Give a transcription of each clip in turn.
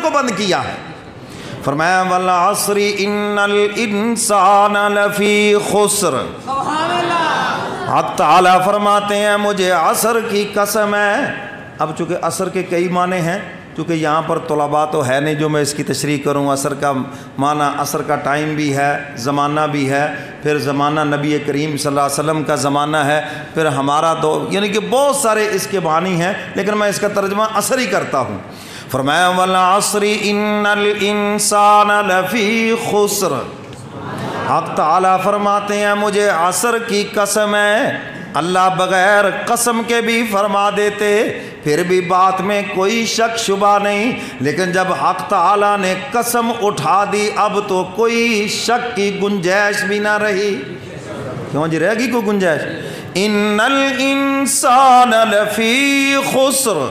کو بند کیا ہے۔ فرمایا والعصر ان الانسان لفی خسر۔ حق تعالیٰ فرماتے ہیں مجھے عصر کی قسم ہے۔ اب چونکہ عصر کے کئی معنی ہیں، چونکہ یہاں پر طلباء تو ہے نہیں جو میں اس کی تشریح کروں۔ عصر کا معنی عصر کا ٹائم بھی ہے، زمانہ بھی ہے، پھر زمانہ نبی کریم صلی اللہ علیہ وسلم کا زمانہ ہے، پھر ہمارا دور، یعنی کہ بہت سارے اس کے معنی ہیں، لیکن میں اس کا ترجمہ عصر ہی کرتا ہوں۔ فرمایا والعصر ان الانسان لفی خسر۔ حق تعالیٰ فرماتے ہیں مجھے عصر کی قسم ہے۔ اللہ بغیر قسم کے بھی فرما دیتے، پھر بھی بات میں کوئی شک شبہ نہیں، لیکن جب حق تعالیٰ نے قسم اٹھا دی اب تو کوئی شک کی گنجائش بھی نہ رہی۔ کیوں جی، رہ گی کوئی گنجائش؟ ان الانسان لفی خسر۔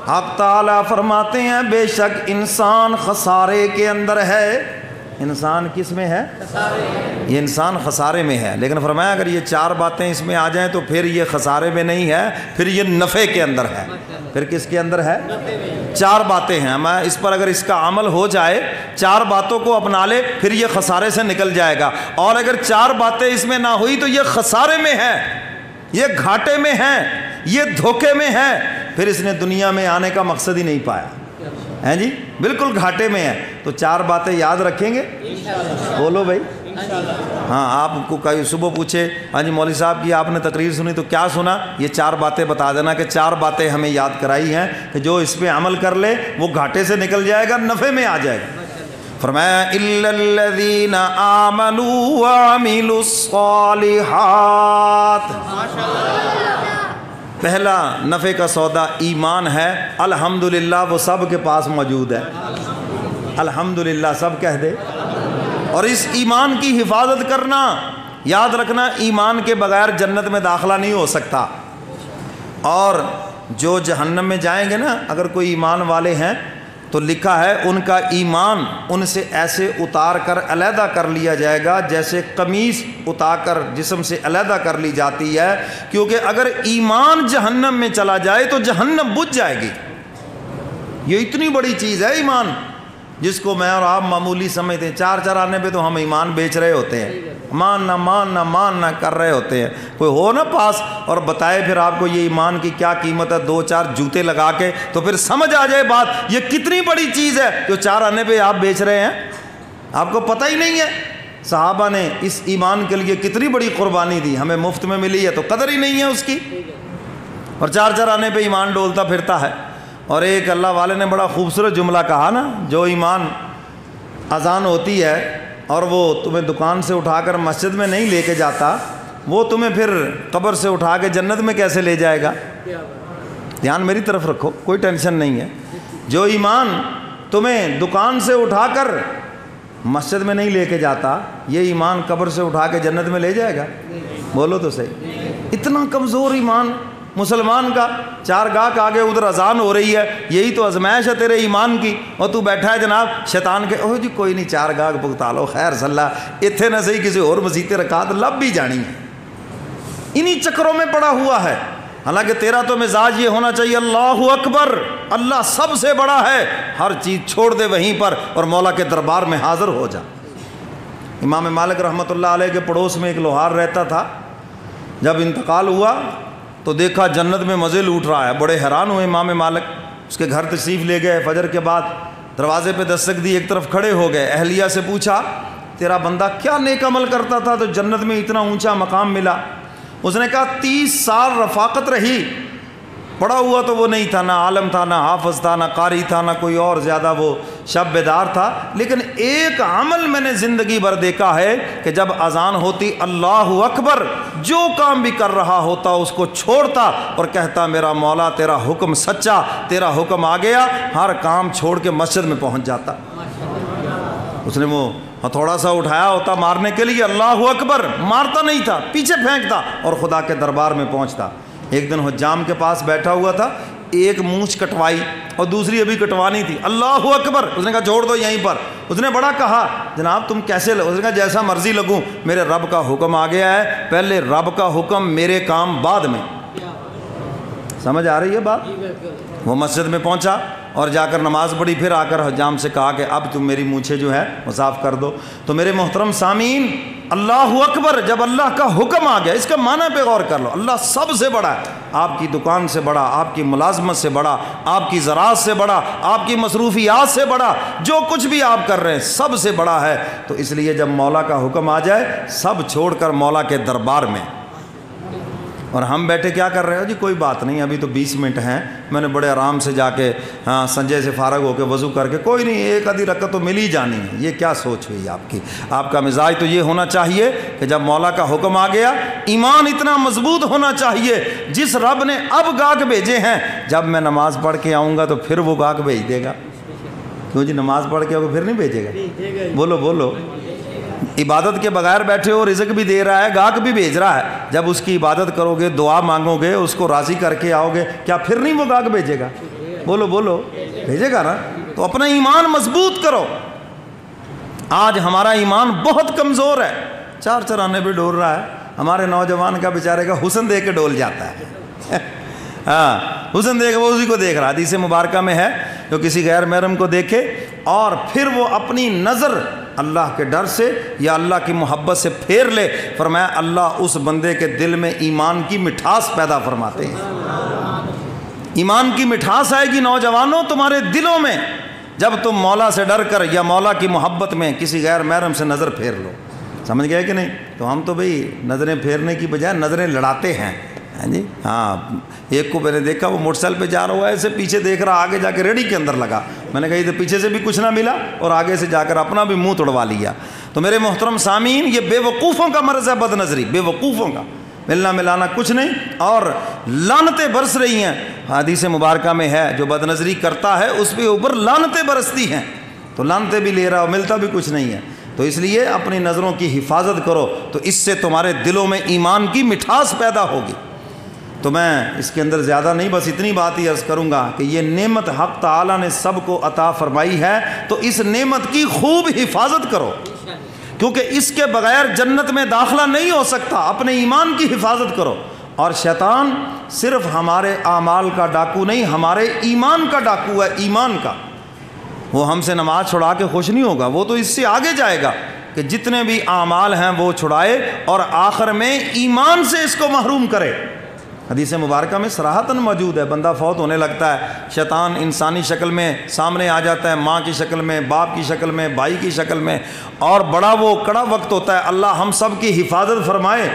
حق تعالیٰ فرماتے ہیں بے شک انسان خسارے کے اندر ہے۔ انسان کس میں ہے؟ یہ انسان خسارے میں ہے، لیکن فرمایا اگر یہ چار باتیں اس میں آ جائیں تو پھر یہ خسارے میں نہیں ہے، پھر یہ نفع کے اندر ہے۔ پھر کس کے اندر ہے؟ چار باتیں ہیں، میں اس پر اگر اس کا عمل ہو جائے، چار باتوں کو اپنا لے، پھر یہ خسارے سے نکل جائے گا، اور اگر چار باتیں اس میں نہ ہوئی تو یہ خسارے میں ہے، یہ گھاٹے میں ہے، یہ دھوکے میں ہے، پھر اس نے دنیا میں آنے کا مقصد ہی نہیں پایا ہے جی، بالکل گھاٹے میں ہے۔ تو چار باتیں یاد رکھیں گے؟ بولو بھائی۔ ہاں، آپ کو کئی صبح پوچھے ہاں جی مولوی صاحب کی آپ نے تقریر سنی تو کیا سنا، یہ چار باتیں بتا دینا کہ چار باتیں ہمیں یاد کرائی ہیں کہ جو اس پہ عمل کر لے وہ گھاٹے سے نکل جائے گا، نفع میں آ جائے گا۔ فرمایا الا الذین آمنوا وعملوا الصالحات۔ پہلا نفع کا سودا ایمان ہے، الحمدللہ وہ سب کے پاس موجود ہے، الحمدللہ سب کہہ دے۔ اور اس ایمان کی حفاظت کرنا، یاد رکھنا ایمان کے بغیر جنت میں داخلہ نہیں ہو سکتا، اور جو جہنم میں جائیں گے نا اگر کوئی ایمان والے ہیں تو لکھا ہے ان کا ایمان ان سے ایسے اتار کر علیحدہ کر لیا جائے گا جیسے قمیص اتار کر جسم سے علیحدہ کر لی جاتی ہے، کیونکہ اگر ایمان جہنم میں چلا جائے تو جہنم بجھ جائے گی۔ یہ اتنی بڑی چیز ہے ایمان، جس کو میں اور آپ معمولی سمجھتے ہیں۔ چار چار آنے پہ تو ہم ایمان بیچ رہے ہوتے ہیں، مان نہ کر رہے ہوتے ہیں۔ کوئی ہو نا پاس اور بتائے پھر آپ کو یہ ایمان کی کیا قیمت ہے، دو چار جوتے لگا کے، تو پھر سمجھ آ جائے بات یہ کتنی بڑی چیز ہے جو چار آنے پہ آپ بیچ رہے ہیں، آپ کو پتہ ہی نہیں ہے۔ صحابہ نے اس ایمان کے لیے کتنی بڑی قربانی دی، ہمیں مفت میں ملی ہے تو قدر ہی نہیں ہے اس کی، اور چار چار آنے پہ ایمان ڈولتا پھرتا ہے۔ اور ایک اللہ والے نے بڑا خوبصورت جملہ کہا نا، جو ایمان اذان ہوتی ہے اور وہ تمہیں دکان سے اٹھا کر مسجد میں نہیں لے کے جاتا، وہ تمہیں پھر قبر سے اٹھا کے جنت میں کیسے لے جائے گا؟ دھیان میری طرف رکھو، کوئی ٹینشن نہیں ہے۔ جو ایمان تمہیں دکان سے اٹھا کر مسجد میں نہیں لے کے جاتا، یہ ایمان قبر سے اٹھا کے جنت میں لے جائے گا؟ بولو تو صحیح۔ اتنا کمزور ایمان مسلمان کا، چار گاہ کے آگے ادھر اذان ہو رہی ہے، یہی تو آزمائش ہے تیرے ایمان کی، اور تو بیٹھا ہے جناب شیطان کے، اوہ جی کوئی نہیں چار گاہ بھگتا لو، خیر صلی اللہ اتنے نہ صحیح کسی اور مزید رکعت لب بھی جانی ہے۔ انہی چکروں میں پڑا ہوا ہے، حالانکہ تیرا تو مزاج یہ ہونا چاہیے اللہ اکبر، اللہ سب سے بڑا ہے، ہر چیز چھوڑ دے وہیں پر اور مولا کے دربار میں حاضر ہو جا۔ امام مالک رحمۃ اللہ علیہ کے پڑوس میں ایک لوہار رہتا تھا، جب انتقال ہوا تو دیکھا جنت میں مزے لوٹ رہا ہے، بڑے حیران ہوئے امام مالک، اس کے گھر تشریف لے گئے، فجر کے بعد دروازے پہ دستک دی، ایک طرف کھڑے ہو گئے، اہلیہ سے پوچھا تیرا بندہ کیا نیک عمل کرتا تھا تو جنت میں اتنا اونچا مقام ملا؟ اس نے کہا 30 سال رفاقت رہی، پڑھا ہوا تو وہ نہیں تھا، نہ عالم تھا، نہ حافظ تھا، نہ قاری تھا، نہ کوئی اور زیادہ وہ شب بیدار تھا، لیکن ایک عمل میں نے زندگی بھر دیکھا ہے کہ جب اذان ہوتی اللہ اکبر، جو کام بھی کر رہا ہوتا اس کو چھوڑتا اور کہتا میرا مولا تیرا حکم سچا، تیرا حکم آ گیا، ہر کام چھوڑ کے مسجد میں پہنچ جاتا۔ اس نے وہ ہتھوڑا سا اٹھایا ہوتا مارنے کے لیے، اللہ اکبر، مارتا نہیں تھا، پیچھے پھینکتا اور خدا کے دربار میں پہنچتا۔ ایک دن حجام کے پاس بیٹھا ہوا تھا، ایک مونچھ کٹوائی اور دوسری ابھی کٹوانی تھی، اللہ اکبر، اس نے کہا چھوڑ دو یہیں پر۔ اس نے بڑا کہا جناب تم کیسے اس نے کہا جیسا مرضی لگوں، میرے رب کا حکم آ گیا ہے، پہلے رب کا حکم، میرے کام بعد میں۔ سمجھ آ رہی ہے بات؟ وہ مسجد میں پہنچا اور جا کر نماز پڑھی، پھر آ کر حجام سے کہا کہ اب تم میری مونچھیں جو ہے وہ صاف کر دو۔ تو میرے محترم سامعین، اللہ اکبر، جب اللہ کا حکم آ گیا، اس کا معنی پہ غور کر لو، اللہ سب سے بڑا ہے، آپ کی دکان سے بڑا، آپ کی ملازمت سے بڑا، آپ کی زراعت سے بڑا، آپ کی مصروفیات سے بڑا، جو کچھ بھی آپ کر رہے ہیں سب سے بڑا ہے۔ تو اس لیے جب مولا کا حکم آ جائے، سب چھوڑ کر مولا کے دربار میں۔ اور ہم بیٹھے کیا کر رہے ہو؟ جی کوئی بات نہیں، ابھی تو 20 منٹ ہیں، میں نے بڑے آرام سے جا کے سنجے سے فارغ ہو کے وضو کر کے، کوئی نہیں، ایک آدھی رکعت تو مل ہی جانی ہے۔ یہ کیا سوچ ہوئی آپ کی؟ آپ کا مزاج تو یہ ہونا چاہیے کہ جب مولا کا حکم آ گیا، ایمان اتنا مضبوط ہونا چاہیے، جس رب نے اب گاہک بھیجے ہیں، جب میں نماز پڑھ کے آؤں گا تو پھر وہ گاہک بھیج دے گا۔ کیوں جی؟ نماز پڑھ کے آؤ گے پھر نہیں بھیجے گا؟ بولو بولو۔ عبادت کے بغیر بیٹھے ہو، رزق بھی دے رہا ہے، گاہک بھی بھیج رہا ہے، جب اس کی عبادت کرو گے، دعا مانگو گے، اس کو راضی کر کے آؤ گے، کیا پھر نہیں وہ گاہک بھیجے گا؟ بولو بولو، بھیجے گا نا۔ تو اپنا ایمان مضبوط کرو۔ آج ہمارا ایمان بہت کمزور ہے، چار چرانے پہ ڈول رہا ہے، ہمارے نوجوان کا بیچارے کا حسن دیکھ کے ڈول جاتا ہے۔ ہاں، حسن دیکھ، وہ اسی کو دیکھ رہا۔ حدیث مبارکہ میں ہے، جو کسی غیر محرم کو دیکھے اور پھر وہ اپنی نظر اللہ کے ڈر سے یا اللہ کی محبت سے پھیر لے، فرمایا اللہ اس بندے کے دل میں ایمان کی مٹھاس پیدا فرماتے ہیں۔ ایمان کی مٹھاس آئے گی نوجوانوں تمہارے دلوں میں، جب تم مولا سے ڈر کر یا مولا کی محبت میں کسی غیر محرم سے نظر پھیر لو۔ سمجھ گئے کہ نہیں؟ تو ہم تو بھئی نظریں پھیرنے کی بجائے نظریں لڑاتے ہیں۔ ہاں جی، ہاں، ایک کو میں نے دیکھا، وہ موٹر سائیکل پہ جا رہا ہوا ہے، ایسے پیچھے دیکھ رہا، آگے جا کے ریڑھی کے اندر لگا۔ میں نے کہا یہ پیچھے سے بھی کچھ نہ ملا اور آگے سے جا کر اپنا بھی منہ توڑوا لیا۔ تو میرے محترم سامعین، یہ بے وقوفوں کا مرض ہے، بد نظری، بے وقوفوں کا، ملنا ملانا کچھ نہیں، اور لعنتیں برس رہی ہیں۔ حدیث مبارکہ میں ہے، جو بد نظری کرتا ہے اس پہ اوپر لعنتیں برستی ہیں، تو لعنتیں بھی لے رہا ہو، ملتا بھی کچھ نہیں ہے۔ تو اس لیے اپنی نظروں کی حفاظت کرو، تو اس سے تمہارے دلوں میں ایمان کی مٹھاس پیدا ہوگی۔ تو میں اس کے اندر زیادہ نہیں، بس اتنی بات ہی عرض کروں گا کہ یہ نعمت حق تعالیٰ نے سب کو عطا فرمائی ہے، تو اس نعمت کی خوب حفاظت کرو، کیونکہ اس کے بغیر جنت میں داخلہ نہیں ہو سکتا۔ اپنے ایمان کی حفاظت کرو۔ اور شیطان صرف ہمارے اعمال کا ڈاکو نہیں، ہمارے ایمان کا ڈاکو ہے، ایمان کا۔ وہ ہم سے نماز چھڑا کے خوش نہیں ہوگا، وہ تو اس سے آگے جائے گا کہ جتنے بھی اعمال ہیں وہ چھڑائے اور آخر میں ایمان سے اس کو محروم کرے۔ حدیث مبارکہ میں صراحتاً موجود ہے، بندہ فوت ہونے لگتا ہے، شیطان انسانی شکل میں سامنے آ جاتا ہے، ماں کی شکل میں، باپ کی شکل میں، بھائی کی شکل میں، اور بڑا وہ کڑا وقت ہوتا ہے۔ اللہ ہم سب کی حفاظت فرمائے،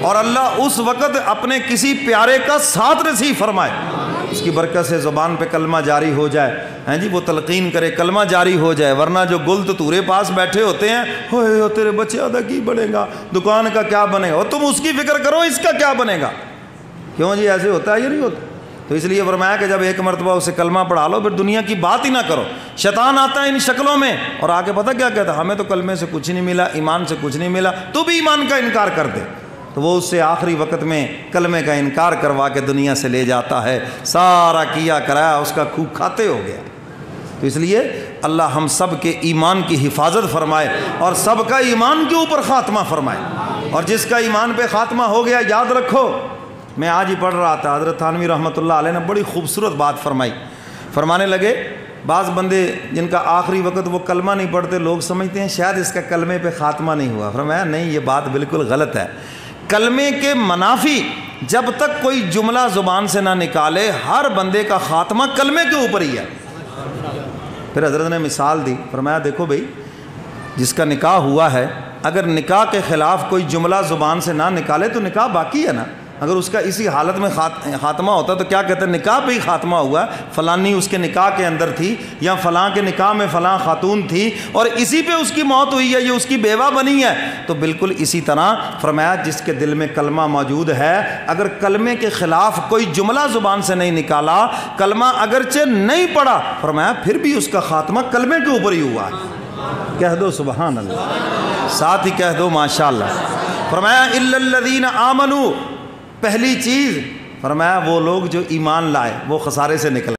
اور اللہ اس وقت اپنے کسی پیارے کا ساتھ نصیب فرمائے، اس کی برکت سے زبان پہ کلمہ جاری ہو جائے، ہیں جی، وہ تلقین کرے، کلمہ جاری ہو جائے۔ ورنہ جو گل تو تورے پاس بیٹھے ہوتے ہیں، ہوئے تیرے بچے آدھا کی بنے گا، دکان کا کیا بنے گا، اور تم اس کی فکر کرو اس کا کیا بنے گا۔ کیوں جی؟ ایسے ہوتا ہے یا نہیں ہوتا؟ تو اس لیے فرمایا کہ جب ایک مرتبہ اسے کلمہ پڑھا لو، پھر دنیا کی بات ہی نہ کرو۔ شیطان آتا ہے ان شکلوں میں اور آگے پتہ کیا کہتا ہے، ہمیں تو کلمے سے کچھ نہیں ملا، ایمان سے کچھ نہیں ملا، تو بھی ایمان کا انکار کر دے۔ تو وہ اس سے آخری وقت میں کلمے کا انکار کروا کے دنیا سے لے جاتا ہے، سارا کیا کرایا اس کا خوب کھاتے ہو گیا۔ تو اس لیے اللہ ہم سب کے ایمان کی حفاظت فرمائے اور سب کا ایمان کے اوپر خاتمہ فرمائے، اور جس کا ایمان پہ خاتمہ ہو گیا، یاد رکھو، میں آج ہی پڑھ رہا تھا، حضرت تھانوی رحمۃ اللہ علیہ نے بڑی خوبصورت بات فرمائی۔ فرمانے لگے بعض بندے جن کا آخری وقت وہ کلمہ نہیں پڑھتے، لوگ سمجھتے ہیں شاید اس کا کلمے پہ خاتمہ نہیں ہوا۔ فرمایا نہیں، یہ بات بالکل غلط ہے۔ کلمے کے منافی جب تک کوئی جملہ زبان سے نہ نکالے، ہر بندے کا خاتمہ کلمے کے اوپر ہی ہے۔ پھر حضرت نے مثال دی، فرمایا دیکھو بھائی، جس کا نکاح ہوا ہے، اگر نکاح کے خلاف کوئی جملہ زبان سے نہ نکالے تو نکاح باقی ہے نا۔ اگر اس کا اسی حالت میں خاتمہ ہوتا تو کیا کہتے ہیں، نکاح پہ ہی خاتمہ ہوا، فلانی اس کے نکاح کے اندر تھی، یا فلاں کے نکاح میں فلاں خاتون تھی اور اسی پہ اس کی موت ہوئی ہے، یہ اس کی بیوہ بنی ہے۔ تو بالکل اسی طرح فرمایا جس کے دل میں کلمہ موجود ہے، اگر کلمے کے خلاف کوئی جملہ زبان سے نہیں نکالا، کلمہ اگرچہ نہیں پڑھا، فرمایا پھر بھی اس کا خاتمہ کلمے کے اوپر ہی ہوا ہے۔ کہہ دو سبحان اللہ، ساتھ ہی کہہ دو ماشاءاللہ۔ فرمایا الا الذین آمنوا، پہلی چیز فرمایا وہ لوگ جو ایمان لائے وہ خسارے سے نکل